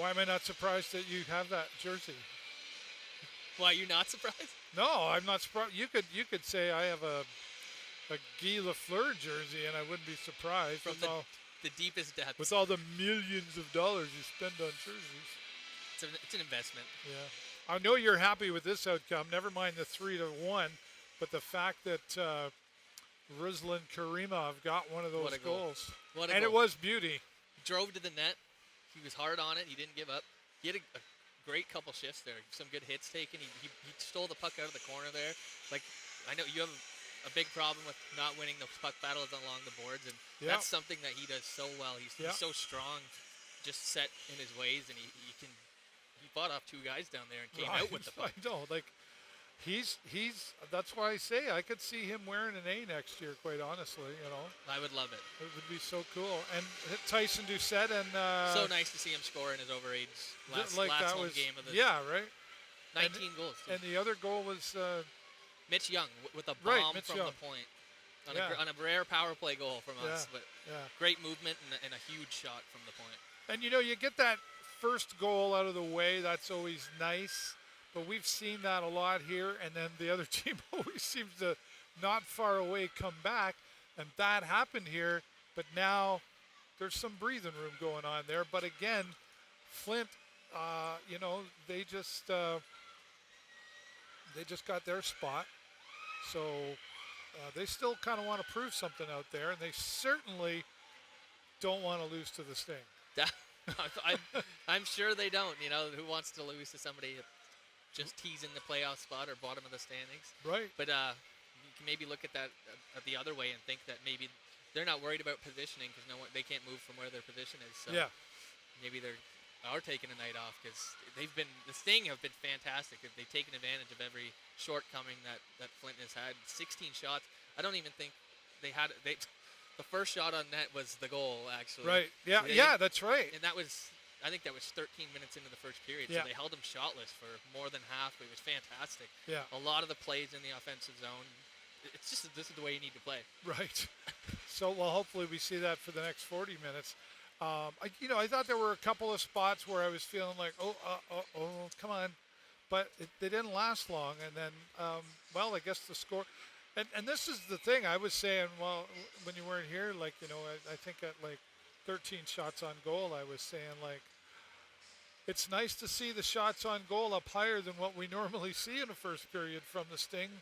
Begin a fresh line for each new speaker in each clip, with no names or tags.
Why am I not surprised that you have that jersey?
Why, are you not surprised?
No, I'm not surprised. You could say I have a Guy Lafleur jersey, and I wouldn't be surprised
From the deepest depths.
with all the millions of dollars you spend on jerseys.
It's an investment.
Yeah, I know you're happy with this outcome. Never mind the 3-1, but the fact that Ruslan Karimov got one of those
What a goal.
goals,
What a
and
goal.
it was beauty.
He drove to the net. He was hard on it. He didn't give up. He had a great couple shifts there. Some good hits taken. He stole the puck out of the corner there. Like, I know you have a big problem with not winning the puck battles along the boards, and that's something that he does so well. He's so strong, just set in his ways, and he fought off two guys down there and came out with the puck.
I know, like he's that's why I say I could see him wearing an A next year, quite honestly,
I would love it.
It would be so cool. And Tyson Doucette and
so nice to see him score in his overage last home game of the
right.
19 goals. Too.
And the other goal was
Mitch Young with a bomb from
Young.
the point on a rare power play goal from us. But great movement and a huge shot from the point.
And you get that first goal out of the way. That's always nice. But we've seen that a lot here, and then the other team always seems to not far away come back, and that happened here. But now there's some breathing room going on there. But again, Flint, they just got their spot, so they still kind of want to prove something out there, and they certainly don't want to lose to the Sting.
I'm sure they don't. Who wants to lose to somebody just teasing the playoff spot or bottom of the standings?
Right.
But you can maybe look at that the other way and think that maybe they're not worried about positioning because they can't move from where their position is. So maybe they are taking a night off because the Sting have been fantastic. They've taken advantage of every shortcoming that Flint has had. 16 shots. I don't even think they had the first shot on net was the goal, actually.
Right. Yeah, that's right.
And I think that was 13 minutes into the first period. So they held him shotless for more than half. It was fantastic.
Yeah.
A lot of the plays in the offensive zone. It's just this is the way you need to play.
Right. So, hopefully we see that for the next 40 minutes. I thought there were a couple of spots where I was feeling like, come on. But they didn't last long. And then, I guess the score. And this is the thing I was saying, when you weren't here, I think at 13 shots on goal, I was saying, it's nice to see the shots on goal up higher than what we normally see in the first period from the Sting.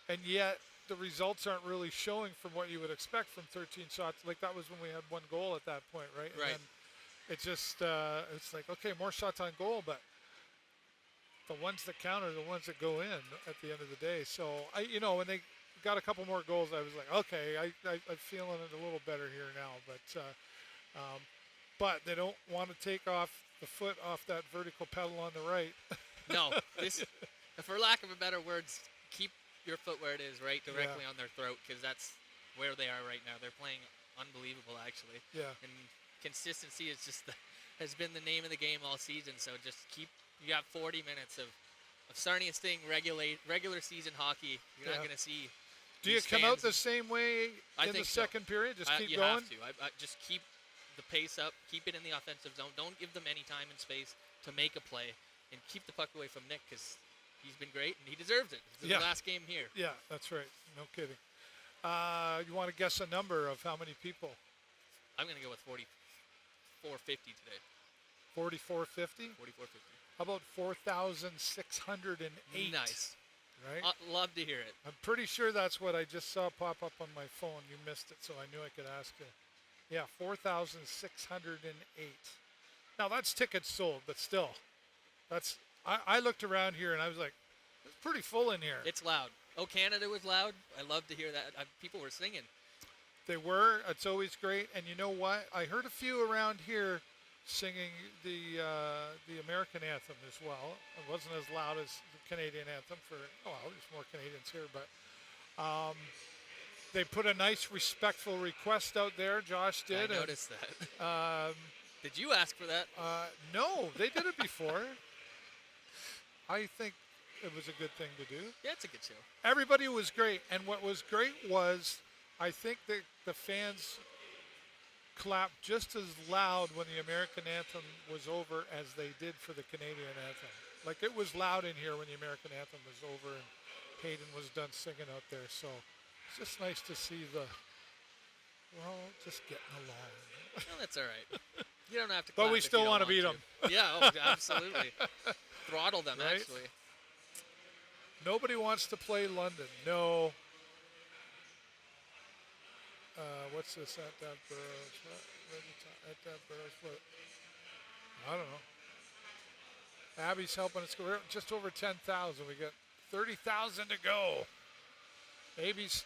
And yet the results aren't really showing from what you would expect from 13 shots. That was when we had one goal at that point, right?
Right.
And then it just, it's okay, more shots on goal, but the ones that count are the ones that go in at the end of the day. So, when they got a couple more goals, I was like, okay, I'm feeling it a little better here now. But they don't want to take off the foot off that vertical pedal on the right.
No, for lack of a better words, keep your foot where it is, right, directly on their throat, because that's where they are right now. They're playing unbelievable, actually.
Yeah.
And consistency has been the name of the game all season. So just you got 40 minutes of Sarnia Sting regular season hockey. You're not going to see.
Do you come out the same way in the second period? Just keep going?
You have to. Just keep the pace up. Keep it in the offensive zone. Don't give them any time and space to make a play. And keep the puck away from Nick because he's been great and he deserves it. It's his last game here.
Yeah, that's right. No kidding. You want to guess a number of how many people?
I'm going to go with 4,450 today.
4,450?
4,450.
How about 4,608?
Nice.
Right?
Love to hear it.
I'm pretty sure that's what I just saw pop up on my phone. You missed it, so I knew I could ask you. Yeah, 4,608. Now, that's tickets sold, but still. I looked around here, and I was like, it's pretty full in here.
It's loud. Oh, Canada was loud. I love to hear that. People were singing.
They were. It's always great. And you know what? I heard a few around here singing the American anthem as well. It wasn't as loud as the Canadian anthem there's more Canadians here, but they put a nice respectful request out there. Josh did.
I noticed that. Did you ask for that?
No, they did it before. I think it was a good thing to do.
Yeah, it's a good show.
Everybody was great. And what was great was I think that the fans clap just as loud when the American anthem was over as they did for the Canadian anthem. Like it was loud in here when the American anthem was over and Hayden was done singing out there. So it's just nice to see we're all just getting along.
Well, that's all right. You don't have to.
But
clap
we
if
still
you
want
don't
to beat them.
Yeah, oh, absolutely. Throttle them,
Right?
actually.
Nobody wants to play London. No. What's this at davburrows? At davburrows, what? I don't know. Abby's helping us. We're just over 10,000. We got 30,000 to go. Abby's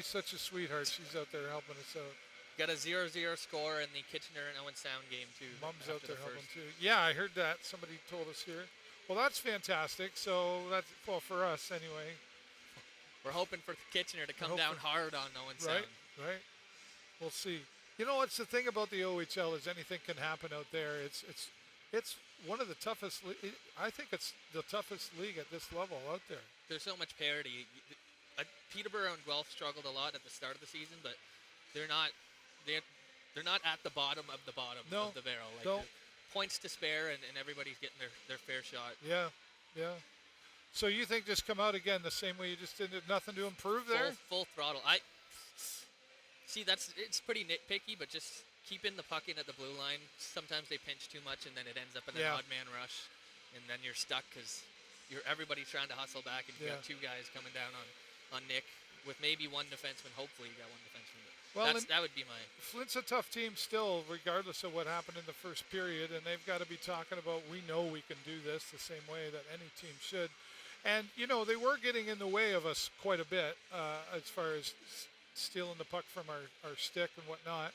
such a sweetheart. She's out there helping us out.
Got a 0-0 score in the Kitchener and Owen Sound game, too.
Mom's out there helping,
first.
too. Yeah, I heard that. Somebody told us here. Well, that's fantastic. So that's, well, for us anyway.
We're hoping for Kitchener to come down hard on Owen Sound.
Right. We'll see. You know what's the thing about the OHL is anything can happen out there. It's one of the toughest. I think it's the toughest league at this level out there.
There's so much parity. Peterborough and Guelph struggled a lot at the start of the season, but they're not at the bottom of the bottom of the barrel. Like points to spare, and everybody's getting their fair shot.
Yeah. So you think just come out again the same way you just did? Nothing to improve there?
Full throttle. See, it's pretty nitpicky, but just keeping the puck in at the blue line. Sometimes they pinch too much, and then it ends up in an odd man rush, and then you're stuck because everybody's trying to hustle back, and you got two guys coming down on Nick with maybe one defenseman. Hopefully, you got one defenseman. Well, that would be my.
Flint's a tough team still, regardless of what happened in the first period, and they've got to be talking about we know we can do this the same way that any team should. And, you know, they were getting in the way of us quite a bit as far as stealing the puck from our stick and whatnot.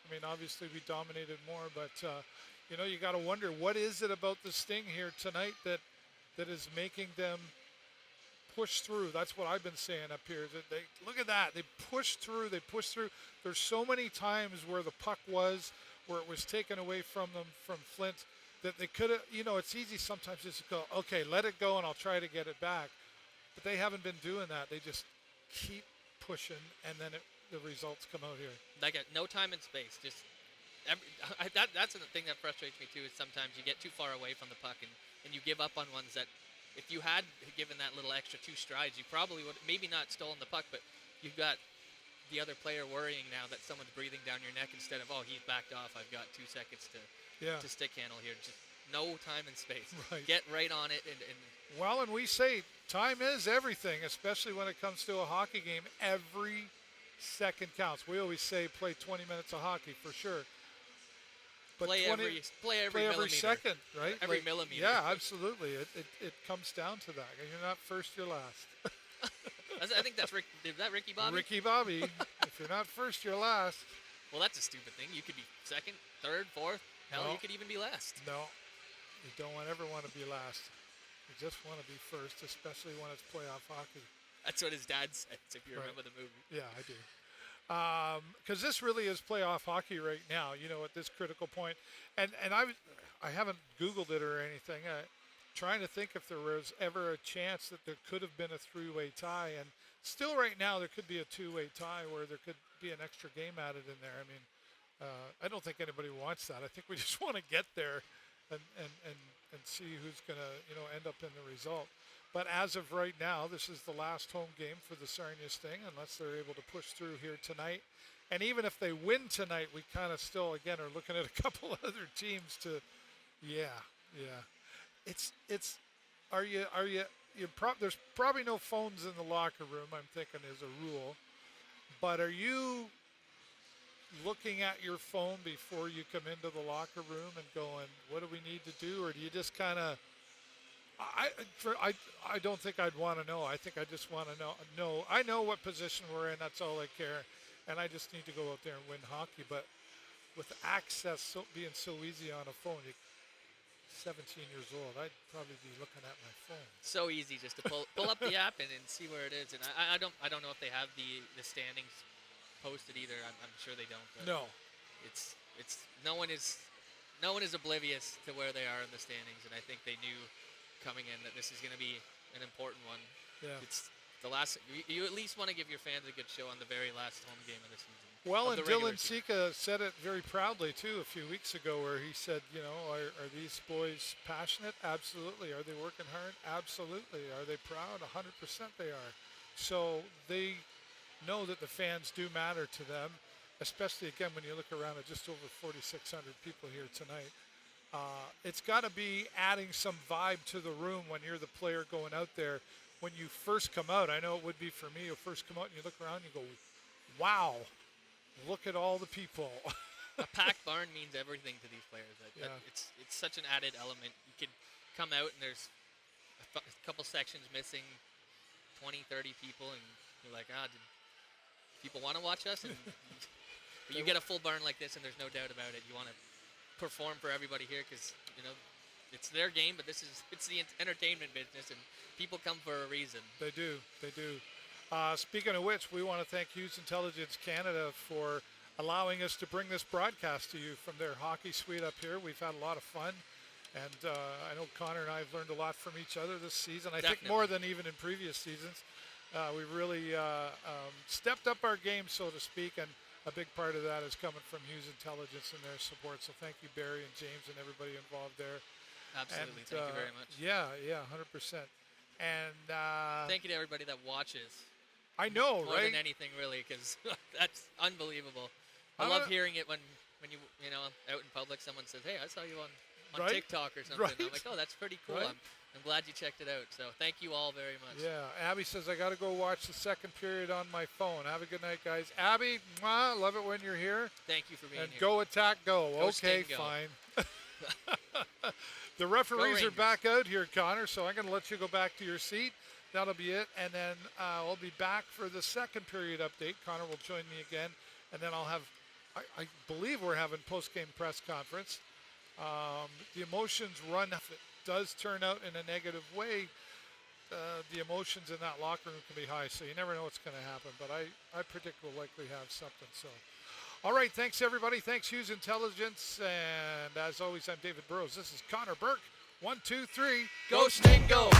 I mean, obviously we dominated more, but, you know, you got to wonder, what is it about the Sting here tonight that is making them push through? That's what I've been saying up here. That they look at that. They push through. There's so many times where the puck was, where it was taken away from them, from Flint, that they could have, you know, it's easy sometimes just to go, okay, let it go and I'll try to get it back. But they haven't been doing that. They just keep pushing, and then the results come out here.
Like no time and space. Just that's the thing that frustrates me too, is sometimes you get too far away from the puck and you give up on ones that if you had given that little extra 2 strides, you probably would maybe not stolen the puck, but you've got the other player worrying now that someone's breathing down your neck instead of, oh, he's backed off, I've got 2 seconds to stick handle here. Just no time and space.
Right.
Get right on it.
Well, and we say time is everything, especially when it comes to a hockey game. Every second counts. We always say play 20 minutes of hockey for sure. But
play every
second, right?
Every millimeter.
Yeah, absolutely. It comes down to that. You're not first, you're last.
I think that's Ricky Bobby?
Ricky Bobby. If you're not first, you're last.
Well, that's a stupid thing. You could be second, third, fourth. Hell, you could even be last.
No, you don't ever want to be last. You just want to be first, especially when it's playoff hockey.
That's what his dad said, if you remember the movie.
Yeah, I do. Because this really is playoff hockey right now, you know, at this critical point. And I haven't Googled it or anything. Trying to think if there was ever a chance that there could have been a 3-way tie. And still right now there could be a 2-way tie where there could be an extra game added in there. I mean, I don't think anybody wants that. I think we just want to get there and see who's going to, you know, end up in the result. But as of right now, this is the last home game for the Sarnia Sting, unless they're able to push through here tonight. And even if they win tonight, we kind of still, again, are looking at a couple other teams to, there's probably no phones in the locker room, I'm thinking, as a rule. But are you looking at your phone before you come into the locker room and going, what do we need to do? Or do you just kind of, I don't think I'd want to know. I think I just want to know. I know what position we're in. That's all I care. And I just need to go out there and win hockey. But with access being so easy on a phone, 17 years old, I'd probably be looking at my phone.
So easy just to pull up the app and see where it is. And I don't know if they have the standings posted either. I'm sure they don't. But
no.
It's no one is oblivious to where they are in the standings, and I think they knew coming in that this is going to be an important one.
Yeah.
you at least want to give your fans a good show on the very last home game of the season.
Well,
of
and
the regular
Dylan
season.
Sika said it very proudly, too, a few weeks ago, where he said, you know, are these boys passionate? Absolutely. Are they working hard? Absolutely. Are they proud? 100% they are. So they know that the fans do matter to them, especially, again, when you look around at just over 4,600 people here tonight. It's got to be adding some vibe to the room when you're the player going out there. When you first come out, I know it would be for me, you first come out and you look around and you go, wow, look at all the people.
A packed barn means everything to these players. It's such an added element. You can come out and there's a couple sections missing, 20, 30 people, and you're like, did people want to watch us? And but you get a full barn like this, and there's no doubt about it. You want to perform for everybody here because, you know, it's their game, but it's the entertainment business, and people come for a reason.
They do. Speaking of which, we want to thank Hughes Intelligence Canada for allowing us to bring this broadcast to you from their hockey suite up here. We've had a lot of fun, and I know Connor and I have learned a lot from each other this season. I think more than even in previous seasons. We really stepped up our game, so to speak, and a big part of that is coming from Hughes Intelligence and their support. So thank you, Barry and James and everybody involved there.
Absolutely.
And,
thank you very much.
Yeah, 100%. And
thank you to everybody that watches.
I know,
more
right?
than anything, really, because that's unbelievable. I love hearing it when you know, out in public, someone says, "Hey, I saw you on
right?
TikTok or something."
Right?
I'm like, "Oh, that's pretty cool."
Right?
I'm glad you checked it out. So thank you all very much.
Yeah, Abby says, I got to go watch the second period on my phone. Have a good night, guys. Abby, mwah, love it when you're here.
Thank you for being
and
here.
Go Attack, go.
Go
okay,
Sting, go.
Fine. The referees are back out here, Connor, so I'm going to let you go back to your seat. That'll be it. And then I'll be back for the second period update. Connor will join me again. And then I'll have, I believe we're having post-game press conference. The emotions run, if it does turn out in a negative way, the emotions in that locker room can be high, so you never know what's going to happen. But I predict we'll likely have something. So, all right, thanks, everybody. Thanks, Hughes Intelligence. And as always, I'm David Burrows. This is Connor Burke. 1, 2, 3.
Go Sting, go!